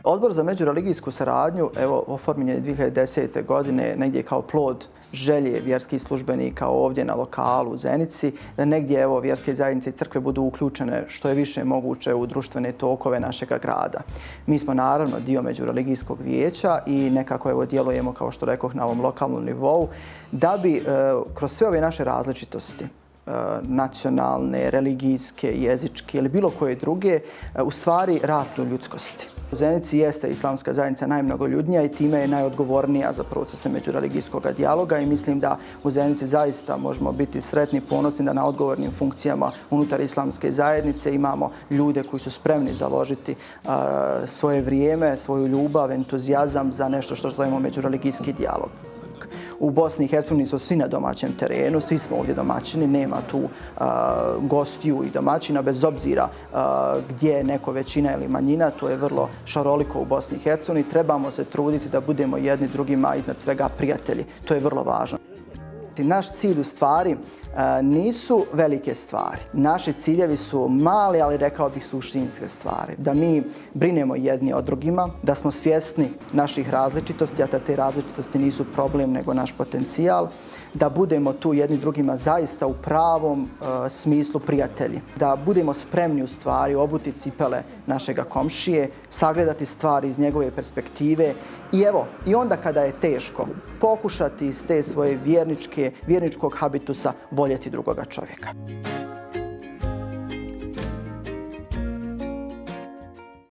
Odbor za međureligijsku saradnju, evo, oformljen je 2010. godine negdje kao plod želje vjerskih službenika ovdje na lokalu u Zenici, da negdje evo, vjerske zajednice i crkve budu uključene što je više moguće u društvene tokove našega grada. Mi smo naravno dio međureligijskog vijeća i nekako evo, djelujemo, kao što rekoh, na ovom lokalnom nivou, da bi kroz sve ove naše različitosti, nacionalne, religijske, jezičke ili bilo koje druge, u stvari rasli u ljudskosti. U Zenici jeste islamska zajednica najmnogoljudnija i time je najodgovornija za procese međureligijskog dijaloga i mislim da u Zenici zaista možemo biti sretni, ponosni da na odgovornim funkcijama unutar islamske zajednice imamo ljude koji su spremni založiti svoje vrijeme, svoju ljubav, entuzijazam za nešto što zovemo međureligijski dijalog. U Bosni i Hercegovini su svi na domaćem terenu, svi smo ovdje domaćini, nema tu gostiju i domaćina, bez obzira gdje je neko većina ili manjina, to je vrlo šaroliko u Bosni i Hercegovini. Trebamo se truditi da budemo jedni drugima iznad svega prijatelji, to je vrlo važno. Naš cilj u stvari nisu velike stvari. Naši ciljevi su mali, ali rekao bih suštinske stvari. Da mi brinemo jedni o drugima, da smo svjesni naših različitosti, a da te različitosti nisu problem nego naš potencijal, da budemo tu jedni drugima zaista u pravom smislu prijatelji. Da budemo spremni u stvari obuti cipele našega komšije, sagledati stvari iz njegove perspektive i evo, i onda kada je teško, pokušati iz te svoje vjerničkog habitusa voljeti drugoga čovjeka.